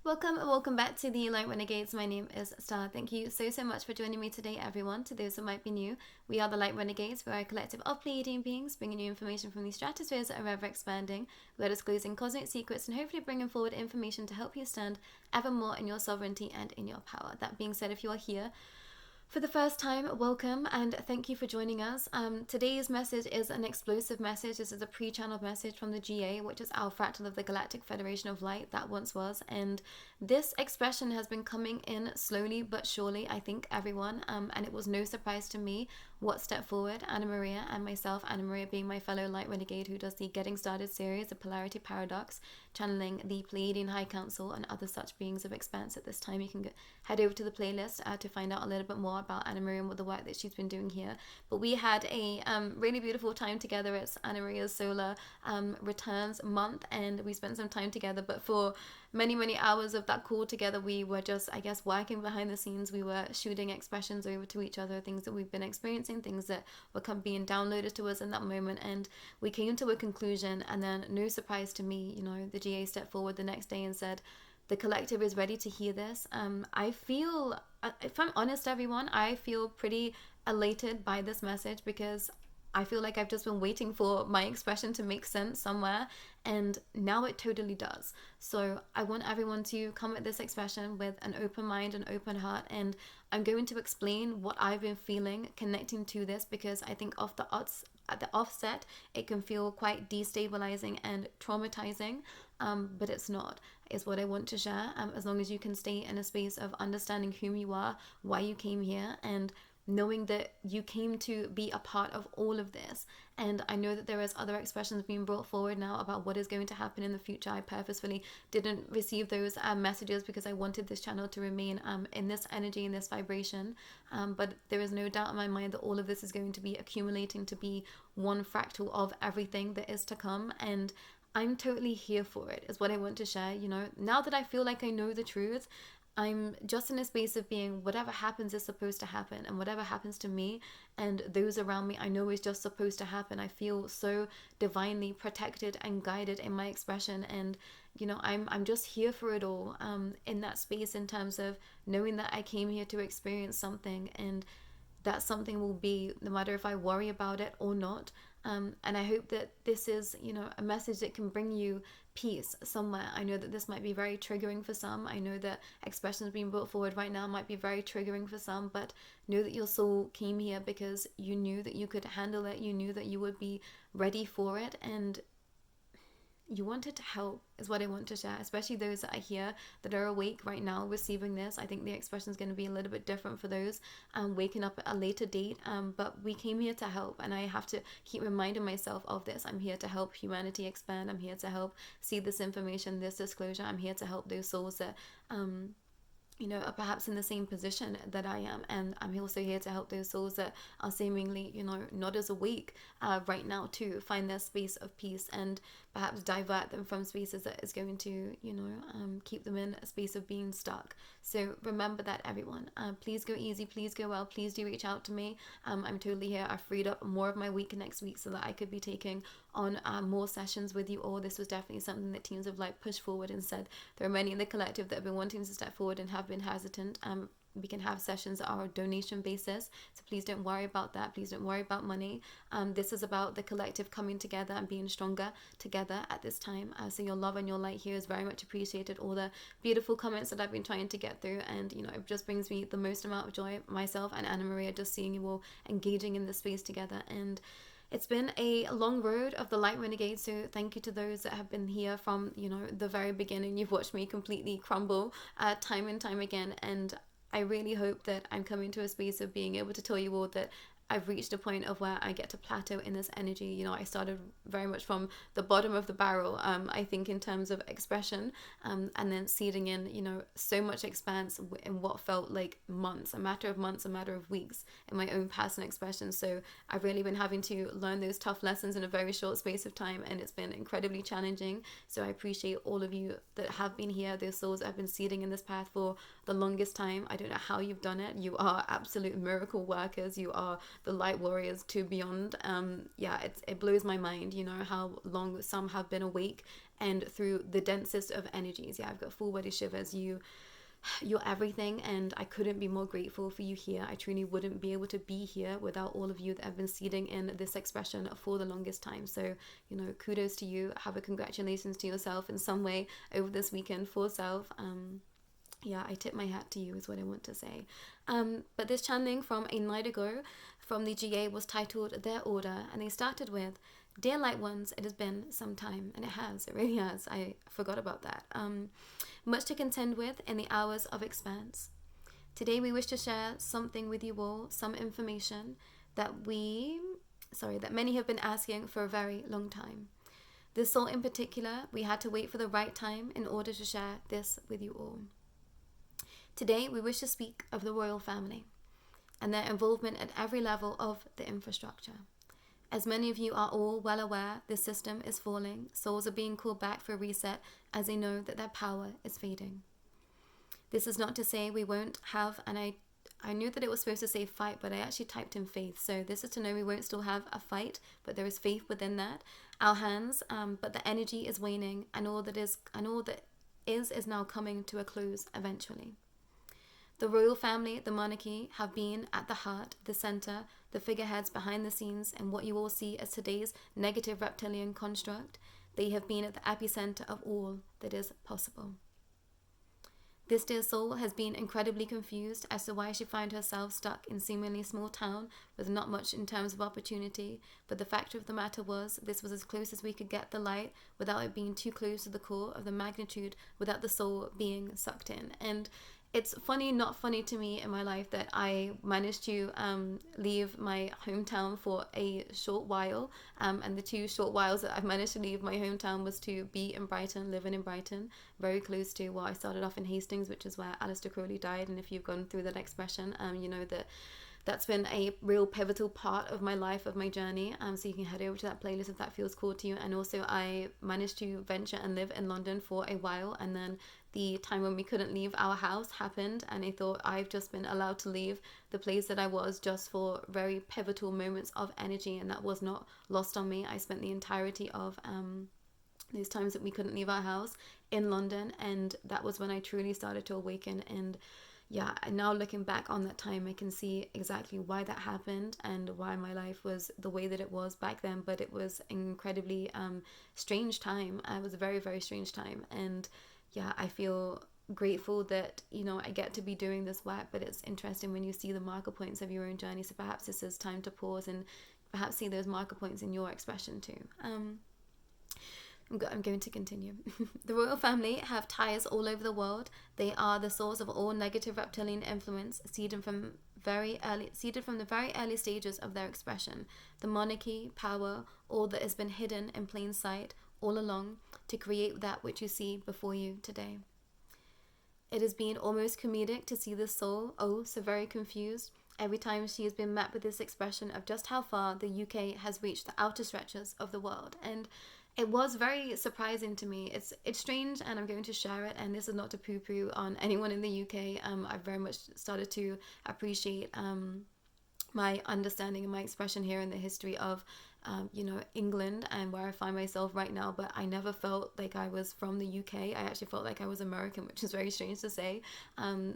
Welcome and welcome back to the Light Renegades. My name is Starr. Thank you so much for joining me today, everyone. To those who might be new, we are the Light Renegades. We are a collective of Pleiadian beings, bringing you information from the stratospheres that are ever expanding. We are disclosing cosmic secrets and hopefully bringing forward information to help you stand ever more in your sovereignty and in your power. That being said, if you are here for the first time, welcome and thank you for joining us. Today's message is an explosive message. This is a pre-channeled message from the GA, which is our fractal of the Galactic Federation of Light that once was. And this expression has been coming in slowly but surely, I think, everyone. And it was no surprise to me what stepped forward. Anna Maria and myself, Anna Maria being my fellow Light Renegade who does the Getting Started series, the Polarity Paradox, channeling the Pleiadian High Council and other such beings of expanse at this time. You can head over to the playlist to find out a little bit more about Anna Maria and what the work that she's been doing here. But we had a really beautiful time together. It's Anna Maria's solar returns month, and we spent some time together. But for many hours of that call together, we were just, I guess, working behind the scenes. We were shooting expressions over to each other, things that we've been experiencing, things that were being downloaded to us in that moment, and we came to a conclusion. And then, no surprise to me, the GA stepped forward the next day and said, the collective is ready to hear this. I feel, if I'm honest, everyone, I feel pretty elated by this message because I feel like I've just been waiting for my expression to make sense somewhere, and now it totally does. So I want everyone to come at this expression with an open mind and open heart, and I'm going to explain what I've been feeling connecting to this, because I think at the offset it can feel quite destabilizing and traumatizing, but it's not, is what I want to share. As long as you can stay in a space of understanding whom you are, why you came here, and knowing that you came to be a part of all of this. And I know that there is other expressions being brought forward now about what is going to happen in the future. I purposefully didn't receive those messages because I wanted this channel to remain in this energy, in this vibration. But there is no doubt in my mind that all of this is going to be accumulating to be one fractal of everything that is to come. And I'm totally here for it, is what I want to share. Now that I feel like I know the truth, I'm just in a space of being, whatever happens is supposed to happen, and whatever happens to me and those around me, I know is just supposed to happen. I feel so divinely protected and guided in my expression, and I'm just here for it all, in that space, in terms of knowing that I came here to experience something, and that something will be, no matter if I worry about it or not. And I hope that this is, a message that can bring you peace somewhere. I know that this might be very triggering for some. I know that expressions being brought forward right now might be very triggering for some, but know that your soul came here because you knew that you could handle it. You knew that you would be ready for it, and you wanted to help, is what I want to share, especially those that are here that are awake right now receiving this. I think the expression is going to be a little bit different for those waking up at a later date, but we came here to help, and I have to keep reminding myself of this. I'm here to help humanity expand. I'm here to help see this information, this disclosure. I'm here to help those souls that are perhaps in the same position that I am, and I'm also here to help those souls that are seemingly, not as awake right now, to find their space of peace and perhaps divert them from spaces that is going to, keep them in a space of being stuck. So remember that, everyone. Please go easy, please go well, please do reach out to me. I'm totally here. I freed up more of my week next week so that I could be taking on more sessions with you all. This was definitely something that Teams of Light pushed forward and said there are many in the collective that have been wanting to step forward and have been hesitant. We can have sessions that are a donation basis, so please don't worry about that. Please don't worry about money. This is about the collective coming together and being stronger together at this time. So your love and your light here is very much appreciated. All the beautiful comments that I've been trying to get through, and it just brings me the most amount of joy, myself and Anna Maria, just seeing you all engaging in this space together. And it's been a long road of the Light Renegades, so thank you to those that have been here from the very beginning. You've watched me completely crumble time and time again, and I really hope that I'm coming to a space of being able to tell you all that I've reached a point of where I get to plateau in this energy. I started very much from the bottom of the barrel, I think, in terms of expression, and then seeding in, so much expanse in what felt like months, a matter of months, a matter of weeks in my own personal expression. So I've really been having to learn those tough lessons in a very short space of time, and it's been incredibly challenging. So I appreciate all of you that have been here, those souls that have been seeding in this path for the longest time. I don't know how you've done it. You are absolute miracle workers. You are the light warriors to beyond. Yeah, it blows my mind, you know, how long some have been awake and through the densest of energies. Yeah, I've got full body shivers. You're everything, and I couldn't be more grateful for you here. I truly wouldn't be able to be here without all of you that have been seeding in this expression for the longest time. So, you know, kudos to you. Have a congratulations to yourself in some way over this weekend for self. Yeah, I tip my hat to you is what I want to say. But this channeling from a night ago from the GA was titled Their Order, and they started with, "Dear light ones, it has been some time," and it really has. I forgot about that. Much to contend with in the hours of expanse. Today we wish to share something with you all, some information that many have been asking for a very long time. This soul in particular, we had to wait for the right time in order to share this with you all. Today we wish to speak of the royal family and their involvement at every level of the infrastructure. As many of you are all well aware, this system is falling. Souls are being called back for a reset as they know that their power is fading. This is not to say we won't have, and I knew that it was supposed to say fight, but I actually typed in faith. So this is to know we won't still have a fight, but there is faith within that. Our hands, but the energy is waning, and all that is now coming to a close eventually. The royal family, the monarchy, have been at the heart, the center, the figureheads behind the scenes, and what you all see as today's negative reptilian construct. They have been at the epicenter of all that is possible. This dear soul has been incredibly confused as to why she found herself stuck in seemingly small town with not much in terms of opportunity, but the fact of the matter was this was as close as we could get the light without it being too close to the core of the magnitude, without the soul being sucked in. And it's funny, not funny to me in my life that I managed to leave my hometown for a short while. And the 2 short whiles that I've managed to leave my hometown was to be in Brighton, living in Brighton, very close to, well, I started off in Hastings, which is where Aleister Crowley died. And if you've gone through that expression, you know that that's been a real pivotal part of my life, of my journey. So you can head over to that playlist if that feels cool to you. And also I managed to venture and live in London for a while, and then the time when we couldn't leave our house happened, and I thought I've just been allowed to leave the place that I was just for very pivotal moments of energy, and that was not lost on me. I spent the entirety of those times that we couldn't leave our house in London, and that was when I truly started to awaken. And yeah, and now looking back on that time, I can see exactly why that happened and why my life was the way that it was back then. But it was an incredibly strange time. It was a very, very strange time. And yeah, I feel grateful that, you know, I get to be doing this work, but it's interesting when you see the marker points of your own journey. So perhaps this is time to pause and perhaps see those marker points in your expression too. I'm going to continue. The royal family have ties all over the world. They are the source of all negative reptilian influence, seeded from the very early stages of their expression. The monarchy, power, all that has been hidden in plain sight all along to create that which you see before you today. It has been almost comedic to see this soul, oh so very confused, every time she has been met with this expression of just how far the UK has reached the outer stretches of the world. And it was very surprising to me. It's strange, and I'm going to share it, and this is not to poo-poo on anyone in the UK. I've very much started to appreciate my understanding and my expression here in the history of England and where I find myself right now, but I never felt like I was from the UK. I actually felt like I was American, which is very strange to say.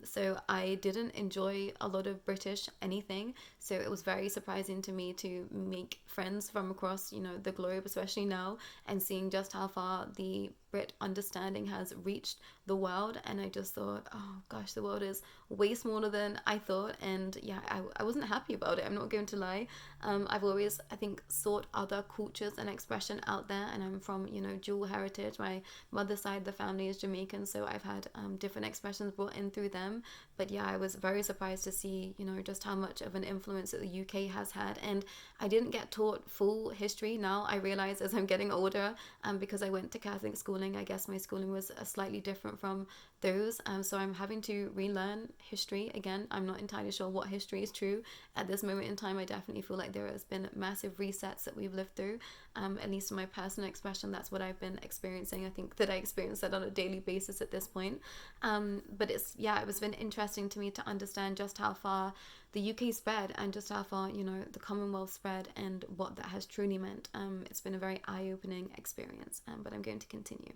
So I didn't enjoy a lot of British anything. So it was very surprising to me to make friends from across, the globe, especially now, and seeing just how far the Brit understanding has reached the world. And I just thought, oh gosh, the world is way smaller than I thought. And yeah, I wasn't happy about it. I'm not going to lie. I've always, I think, sought other cultures and expression out there, and I'm from dual heritage. My mother's side of the family is Jamaican, so I've had different expressions brought in through them. But yeah, I was very surprised to see just how much of an influence that the UK has had. And I didn't get taught full history. Now I realize as I'm getting older, because I went to Catholic schooling, I guess my schooling was slightly different from those, so I'm having to relearn history again. I'm not entirely sure what history is true at this moment in time. I definitely feel like there has been massive resets that we've lived through. At least in my personal expression, that's what I've been experiencing. I think that I experience that on a daily basis at this point. But it was been interesting to me to understand just how far the UK spread and just how far, the Commonwealth spread and what that has truly meant. It's been a very eye-opening experience, but I'm going to continue.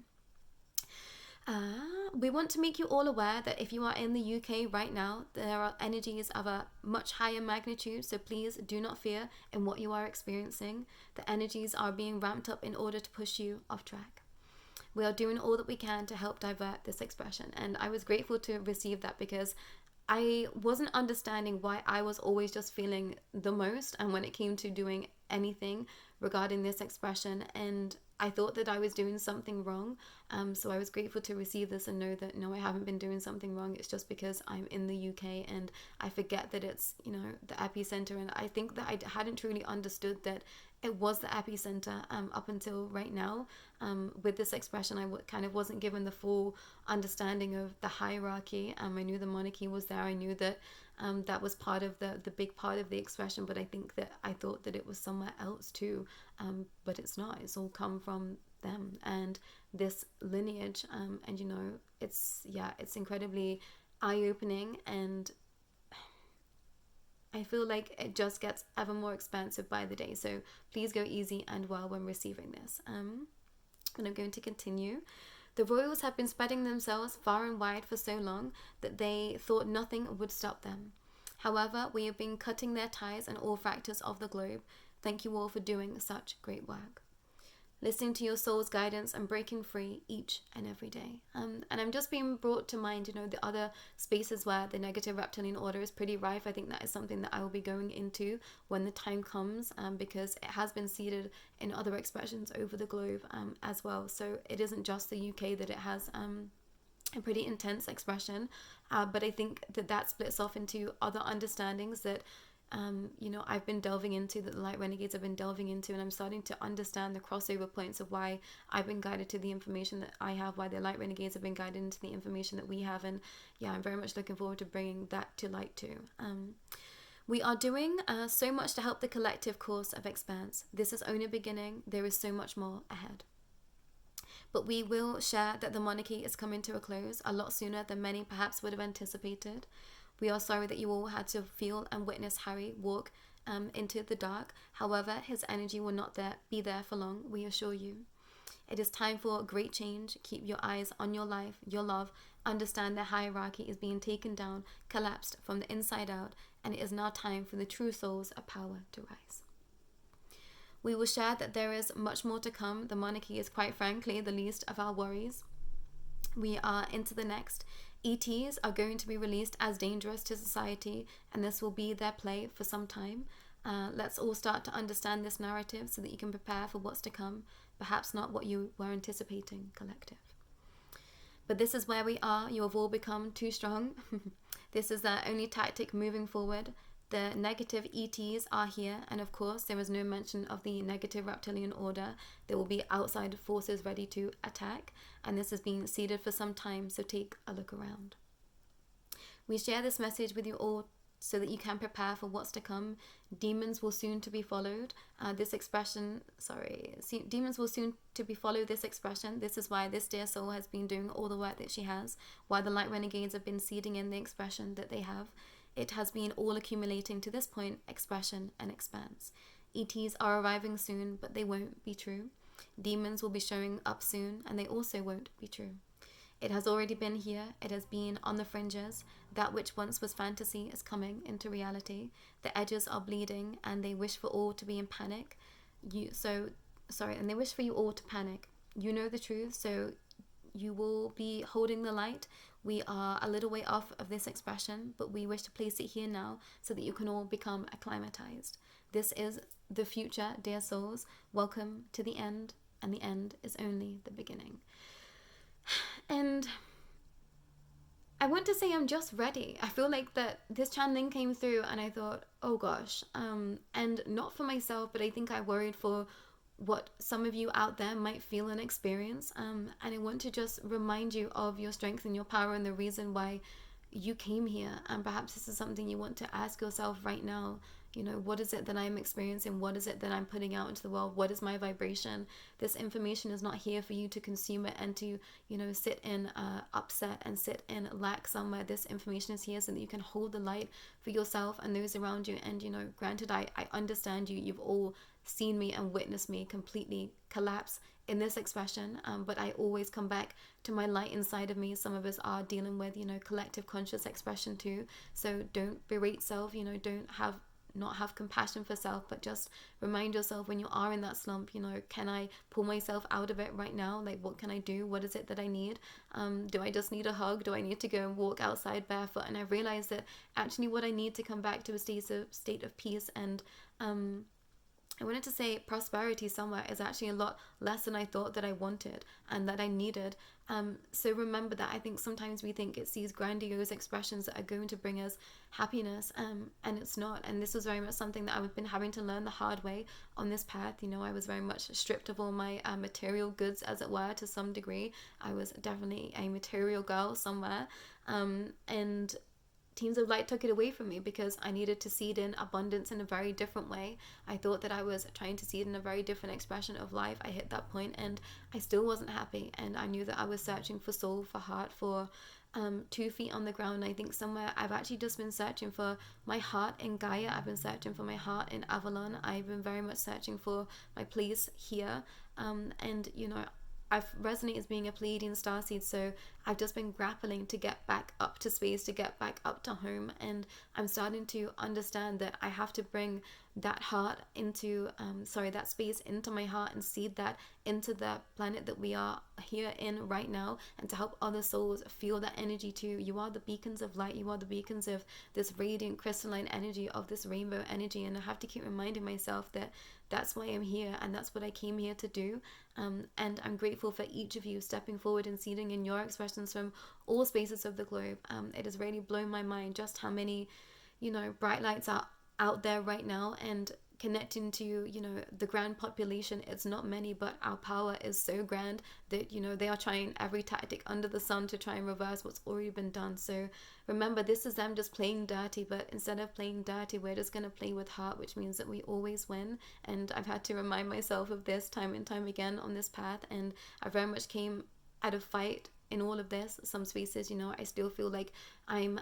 We want to make you all aware that if you are in the UK right now, there are energies of a much higher magnitude, so please do not fear in what you are experiencing. The energies are being ramped up in order to push you off track. We are doing all that we can to help divert this expression, and I was grateful to receive that because I wasn't understanding why I was always just feeling the most, and when it came to doing anything regarding this expression, and I thought that I was doing something wrong. So I was grateful to receive this and know that no, I haven't been doing something wrong. It's just because I'm in the UK and I forget that it's, the epicenter. And I think that I hadn't truly understood that it was the epicenter up until right now. With this expression, I kind of wasn't given the full understanding of the hierarchy. I knew the monarchy was there. I knew that that was part of the big part of the expression, but I thought that it was somewhere else too, but it's not. It's all come from them and this lineage, and it's incredibly eye-opening, and I feel like it just gets ever more expansive by the day. So please go easy and well when receiving this. And I'm going to continue. The royals have been spreading themselves far and wide for so long that they thought nothing would stop them. However, we have been cutting their ties in all fractures of the globe. Thank you all for doing such great work. Listening to your soul's guidance and breaking free each and every day. And I'm just being brought to mind, the other spaces where the negative reptilian order is pretty rife. I think that is something that I will be going into when the time comes, because it has been seeded in other expressions over the globe as well. So it isn't just the UK that it has a pretty intense expression, but I think that splits off into other understandings that I've been delving into, that the Light Renegades have been delving into, and I'm starting to understand the crossover points of why I've been guided to the information that I have, why the Light Renegades have been guided into the information that we have, and I'm very much looking forward to bringing that to light too. We are doing so much to help the collective course of expanse. This is only a beginning. There is so much more ahead. But we will share that the monarchy is coming to a close a lot sooner than many perhaps would have anticipated. We are sorry that you all had to feel and witness Harry walk into the dark. However, his energy will not be there for long, we assure you. It is time for great change. Keep your eyes on your life, your love. Understand the hierarchy is being taken down, collapsed from the inside out, and it is now time for the true souls of power to rise. We will share that there is much more to come. The monarchy is quite frankly the least of our worries. We are into the next. ETs are going to be released as dangerous to society, and this will be their play for some time. Let's all start to understand this narrative so that you can prepare for what's to come, perhaps not what you were anticipating, collective. But this is where we are. You have all become too strong. This is their only tactic moving forward. The negative ETs are here, and of course there is no mention of the negative reptilian order. There will be outside forces ready to attack, and this has been seeded for some time, so take a look around. We share this message with you all so that you can prepare for what's to come. Demons will soon to be followed. Demons will soon to be followed this expression. This is why this dear soul has been doing all the work that she has, why the Light Renegades have been seeding in the expression that they have. It has been all accumulating to this point, expression and expanse. ETs are arriving soon, but they won't be true. Demons will be showing up soon, and they also won't be true. It has already been here. It has been on the fringes. That which once was fantasy is coming into reality. The edges are bleeding, and they wish for all to be in panic. And they wish for you all to panic. You know the truth, so you will be holding the light. We are a little way off of this expression, but we wish to place it here now so that you can all become acclimatized. This is the future, dear souls. Welcome to the end, and the end is only the beginning. And I want to say I'm just ready. I feel like that this channeling came through and I thought, oh gosh, and not for myself, but I think I worried for what some of you out there might feel and experience, and I want to just remind you of your strength and your power and the reason why you came here. And perhaps this is something you want to ask yourself right now. what is it that I'm experiencing? What is it that I'm putting out into the world? What is my vibration? This information is not here for you to consume it and to, sit in upset and sit in lack somewhere. This information is here so that you can hold the light for yourself and those around you. And, granted, I understand you. You've all seen me and witnessed me completely collapse in this expression, but I always come back to my light inside of me. Some of us are dealing with, collective conscious expression too. So don't berate self, don't not have compassion for self, but just remind yourself when you are in that slump, can I pull myself out of it right now? Like, what can I do? What is it that I need? Do I just need a hug? Do I need to go and walk outside barefoot? And I realized that actually what I need to come back to a state of peace and I wanted to say prosperity somewhere is actually a lot less than I thought that I wanted and that I needed. So remember that. I think sometimes we think it's these grandiose expressions that are going to bring us happiness, and it's not. And this was very much something that I've been having to learn the hard way on this path. I was very much stripped of all my material goods, as it were, to some degree. I was definitely a material girl somewhere, and Teams of Light took it away from me because I needed to seed in abundance in a very different way. I thought that I was trying to seed in a very different expression of life. I hit that point and I still wasn't happy, and I knew that I was searching for soul, for heart, for 2 feet on the ground. I think somewhere I've actually just been searching for my heart in Gaia. I've been searching for my heart in Avalon. I've been very much searching for my place here, and I've resonated as being a Pleiadian Starseed, so I've just been grappling to get back up to space, to get back up to home, and I'm starting to understand that I have to bring that heart into, that space into my heart and seed that into the planet that we are here in right now, and to help other souls feel that energy too. You are the beacons of light, you are the beacons of this radiant crystalline energy, of this rainbow energy, and I have to keep reminding myself that that's why I'm here and that's what I came here to do. And I'm grateful for each of you stepping forward and seeding in your expressions from all spaces of the globe. It has really blown my mind just how many, bright lights are out there right now, and connecting to, the grand population. It's not many, but our power is so grand that, they are trying every tactic under the sun to try and reverse what's already been done. So remember, this is them just playing dirty, but instead of playing dirty, we're just going to play with heart, which means that we always win. And I've had to remind myself of this time and time again on this path, and I very much came at a fight in all of this. Some spaces, I still feel like I'm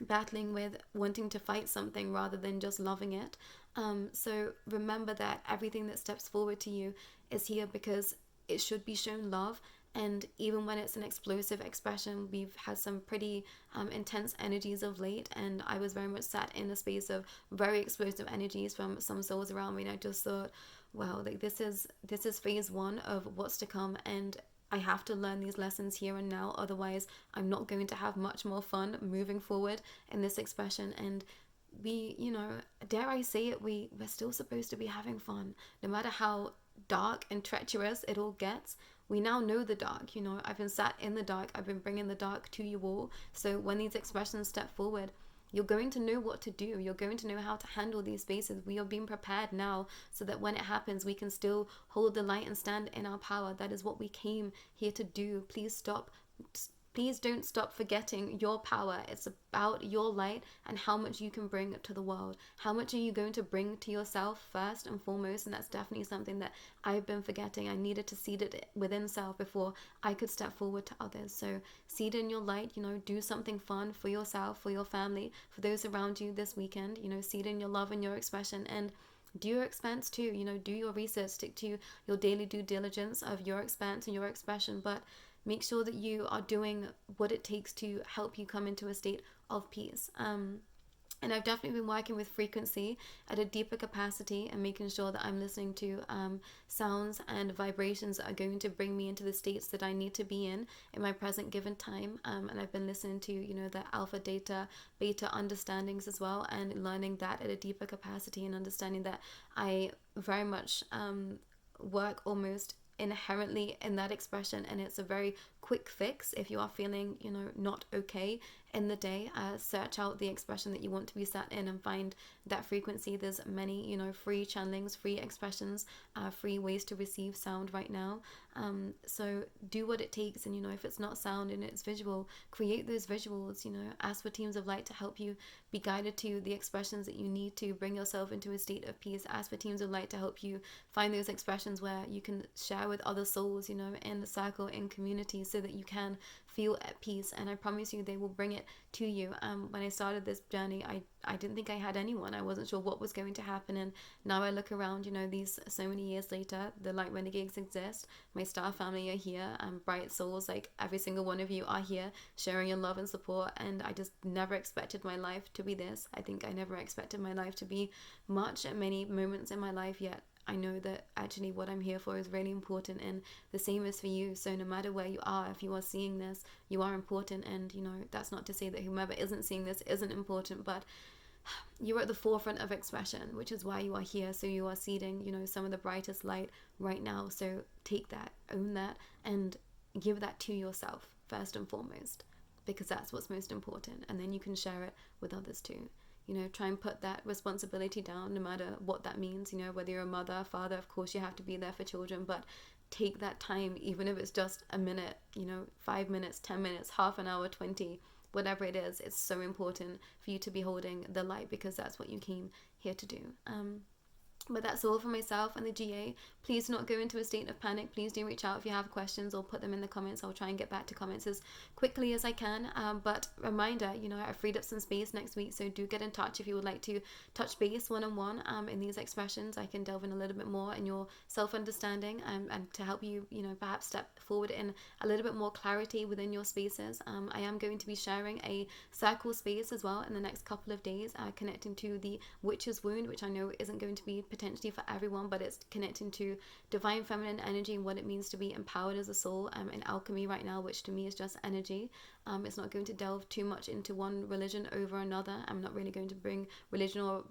battling with wanting to fight something rather than just loving it. So remember that everything that steps forward to you is here because it should be shown love. And even when it's an explosive expression, we've had some pretty intense energies of late, and I was very much sat in a space of very explosive energies from some souls around me, and I just thought, wow, like this is phase 1 of what's to come, and I have to learn these lessons here and now, otherwise I'm not going to have much more fun moving forward in this expression. And we, dare I say it, we're still supposed to be having fun, no matter how dark and treacherous it all gets. We now know the dark, I've been sat in the dark, I've been bringing the dark to you all. So when these expressions step forward, you're going to know what to do. You're going to know how to handle these spaces. We are being prepared now so that when it happens, we can still hold the light and stand in our power. That is what we came here to do. Please don't stop forgetting your power. It's about your light and how much you can bring to the world. How much are you going to bring to yourself first and foremost? And that's definitely something that I've been forgetting. I needed to seed it within self before I could step forward to others. So seed in your light, do something fun for yourself, for your family, for those around you this weekend. Seed in your love and your expression, and do your expanse too. Do your research, stick to your daily due diligence of your expanse and your expression, but make sure that you are doing what it takes to help you come into a state of peace. And I've definitely been working with frequency at a deeper capacity and making sure that I'm listening to sounds and vibrations that are going to bring me into the states that I need to be in my present given time. And I've been listening to, the alpha, beta understandings as well, and learning that at a deeper capacity, and understanding that I very much work almost inherently in that expression, and it's a very quick fix if you are feeling, not okay in the day. Search out the expression that you want to be sat in and find that frequency. There's many, free channelings, free expressions, free ways to receive sound right now. So do what it takes, and if it's not sound and it's visual, create those visuals. Ask for teams of light to help you be guided to the expressions that you need to bring yourself into a state of peace. Ask for teams of light to help you find those expressions where you can share with other souls, in the circle, in community, so that you can feel at peace. And I promise you, they will bring it to you. When I started this journey, I didn't think I had anyone. I wasn't sure what was going to happen, and now I look around, these so many years later, the Light Renegades exist. My Starr family are here, bright souls like every single one of you are here, sharing your love and support. And I just never expected my life to be this. I think I never expected my life to be much at many moments in my life, yet I know that actually what I'm here for is really important, and the same is for you. So no matter where you are, if you are seeing this, you are important. And that's not to say that whomever isn't seeing this isn't important, but you're at the forefront of expression, which is why you are here. So you are seeding, some of the brightest light right now. So take that, own that, and give that to yourself first and foremost, because that's what's most important. And then you can share it with others too. Try and put that responsibility down, no matter what that means. Whether you're a mother, father, of course you have to be there for children, but take that time, even if it's just a minute, 5 minutes, 10 minutes, half an hour, 20, whatever it is. It's so important for you to be holding the light, because that's what you came here to do. But that's all for myself and the GA. Please do not go into a state of panic. Please do reach out if you have questions, or put them in the comments. I'll try and get back to comments as quickly as I can. But reminder, I've freed up some space next week, so do get in touch if you would like to touch base one-on-one in these expressions. I can delve in a little bit more in your self-understanding, and to help you, perhaps step forward in a little bit more clarity within your spaces. I am going to be sharing a circle space as well in the next couple of days, connecting to the Witch's Wound, which I know isn't going to be potentially for everyone, but it's connecting to divine feminine energy and what it means to be empowered as a soul, in alchemy right now, which to me is just energy. It's not going to delve too much into one religion over another. I'm not really going to bring religion or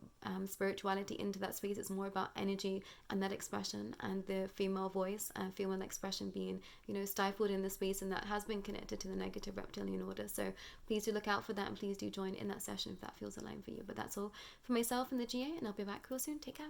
spirituality into that space. It's more about energy and that expression, and the female voice and female expression being, stifled in the space, and that has been connected to the negative reptilian order. So please do look out for that, and please do join in that session if that feels aligned for you. But that's all for myself and the GA, and I'll be back real soon. Take care.